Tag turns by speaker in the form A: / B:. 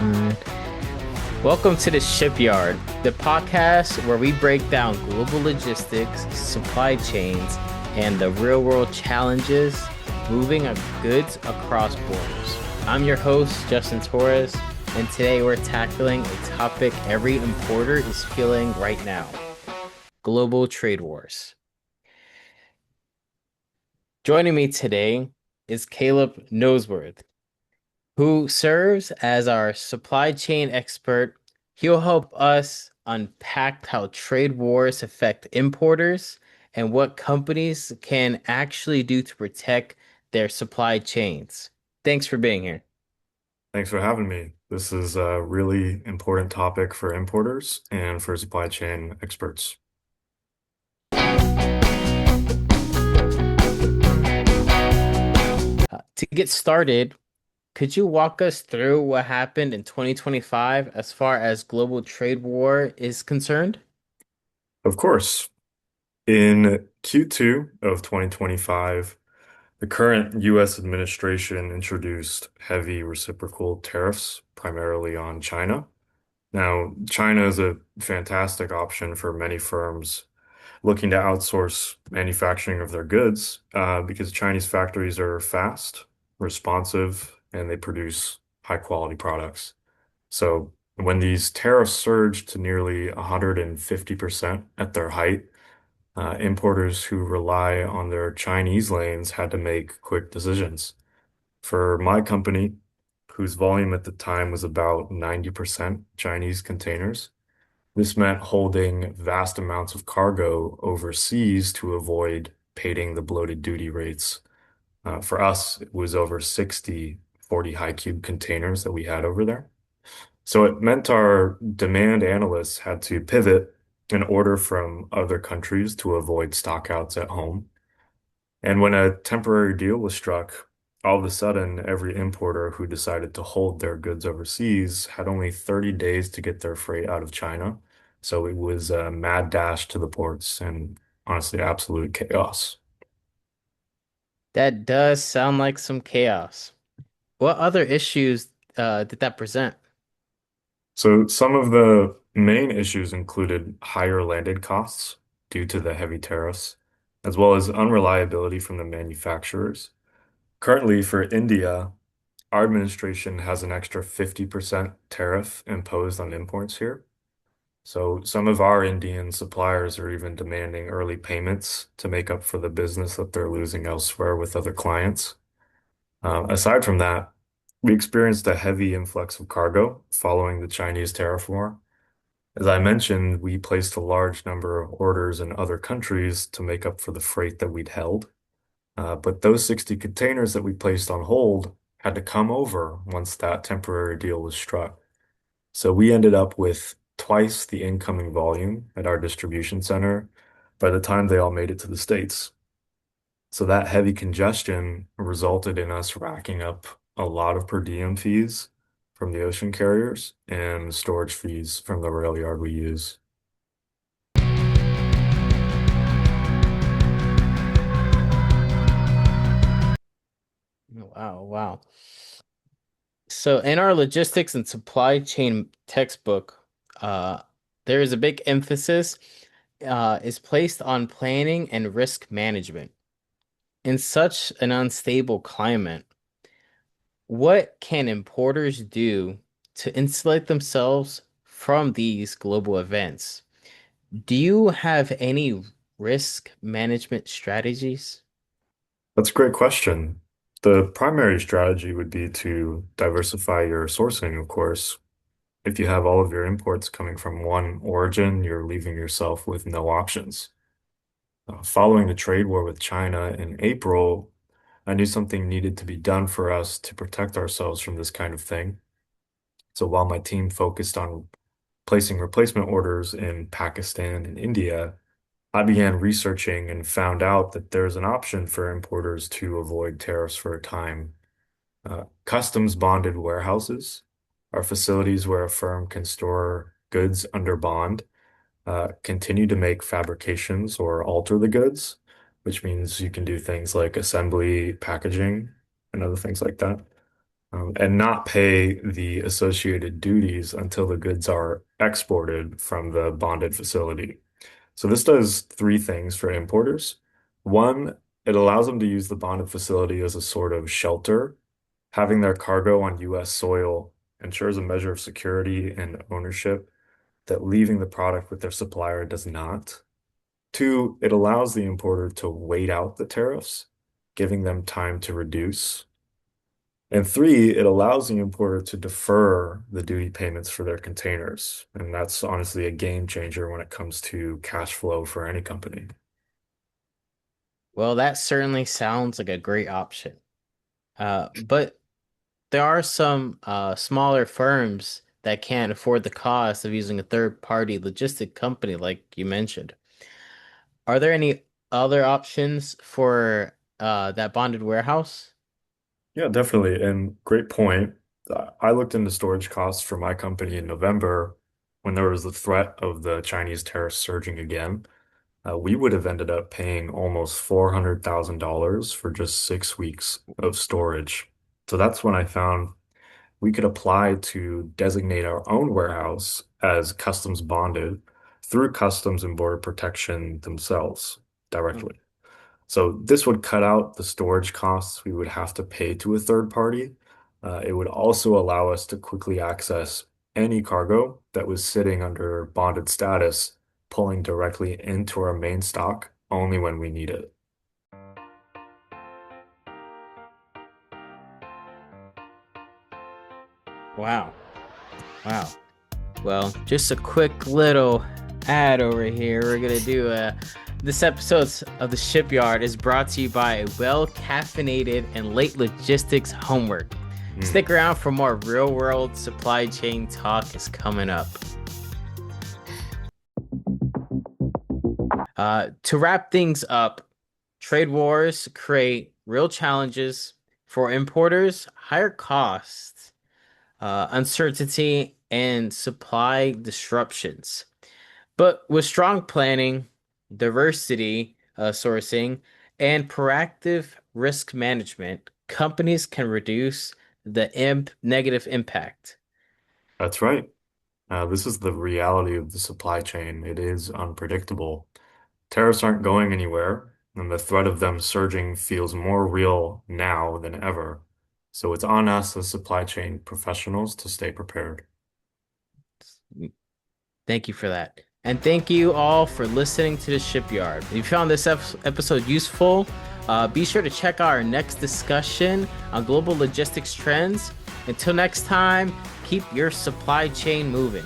A: Mm. Welcome to the Shipyard, the podcast where we break down global logistics, supply chains, and the real world challenges moving of goods across borders. I'm your host, Justin Torres, and today we're tackling a topic every importer is feeling right now: global trade wars. Joining me today is Caleb Noseworthy, who serves as our supply chain expert. He'll help us unpack how trade wars affect importers and what companies can actually do to protect their supply chains. Thanks for being here.
B: Thanks for having me. This is a really important topic for importers and for supply chain experts.
A: To get started, could you walk us through what happened in 2025 as far as global trade war is concerned?
B: Of course, in Q2 of 2025, the current US administration introduced heavy reciprocal tariffs, primarily on China. Now, China is a fantastic option for many firms looking to outsource manufacturing of their goods because Chinese factories are fast, responsive, and they produce high quality products. So when these tariffs surged to nearly 150% at their height, importers who rely on their Chinese lanes had to make quick decisions. For my company, whose volume at the time was about 90% Chinese containers, this meant holding vast amounts of cargo overseas to avoid paying the bloated duty rates. For us, it was over 60 40 high cube containers that we had over there. So it meant our demand analysts had to pivot and order from other countries to avoid stockouts at home. And when a temporary deal was struck, all of a sudden, every importer who decided to hold their goods overseas had only 30 days to get their freight out of China. So it was a mad dash to the ports and honestly, absolute chaos.
A: That does sound like some chaos. What other issues did that present?
B: So some of the main issues included higher landed costs due to the heavy tariffs, as well as unreliability from the manufacturers. Currently, for India, our administration has an extra 50% tariff imposed on imports here. So some of our Indian suppliers are even demanding early payments to make up for the business that they're losing elsewhere with other clients. Aside from that, we experienced a heavy influx of cargo following the Chinese tariff war. As I mentioned, we placed a large number of orders in other countries to make up for the freight that we'd held. But those 60 containers that we placed on hold had to come over once that temporary deal was struck. So we ended up with twice the incoming volume at our distribution center by the time they all made it to the States. So that heavy congestion resulted in us racking up a lot of per diem fees from the ocean carriers and storage fees from the rail yard we use.
A: Wow, wow. So in our logistics and supply chain textbook, uh, there is a big emphasis is placed on planning and risk management. In such an unstable climate, what can importers do to insulate themselves from these global events? Do you have any risk management strategies?
B: That's a great question. The primary strategy would be to diversify your sourcing, of course. If you have all of your imports coming from one origin, you're leaving yourself with no options. Following the trade war with China in April, I knew something needed to be done for us to protect ourselves from this kind of thing. So while my team focused on placing replacement orders in Pakistan and India, I began researching and found out that there's an option for importers to avoid tariffs for a time. Customs bonded warehouses are facilities where a firm can store goods under bond, continue to make fabrications or alter the goods, which means you can do things like assembly, packaging, and other things like that. and not pay the associated duties until the goods are exported from the bonded facility. So this does three things for importers. One, it allows them to use the bonded facility as a sort of shelter. Having their cargo on US soil ensures a measure of security and ownership that leaving the product with their supplier does not. Two, it allows the importer to wait out the tariffs, giving them time to reduce. And three, it allows the importer to defer the duty payments for their containers. And that's honestly a game changer when it comes to cash flow for any company.
A: Well, that certainly sounds like a great option. But there are some smaller firms that can't afford the cost of using a third-party logistic company, like you mentioned. Are there any other options for that bonded warehouse?
B: Yeah, definitely. And great point. I looked into storage costs for my company in November when there was the threat of the Chinese tariffs surging again. We would have ended up paying almost $400,000 for just 6 weeks of storage. So that's when I found we could apply to designate our own warehouse as customs bonded through Customs and Border Protection themselves
A: Mm.
B: directly. So this would cut out the storage costs we would have to pay to a third party. It would also allow us to quickly access any cargo that was sitting under bonded status, pulling directly into our main stock only when we need it.
A: Wow. Wow. Well, just a quick little ad over here. We're gonna do this episode of the Shipyard is brought to you by a well-caffeinated and late logistics homework.
B: Hmm,
A: Stick around for more real-world supply chain talk is coming up. To wrap things up, trade wars create real challenges for importers, higher costs, uncertainty, and supply disruptions. But with strong planning, diversity sourcing, and proactive risk management, companies can reduce the negative impact.
B: that's right. This is the reality of the supply chain. It is unpredictable. Tariffs aren't going anywhere, and the threat of them surging feels more real now than ever. So it's on us as supply chain professionals to stay prepared.
A: Thank you for that. And thank you all for listening to the Shipyard. If you found this episode useful, be sure to check out our next discussion on global logistics trends. Until next time, keep your supply chain moving.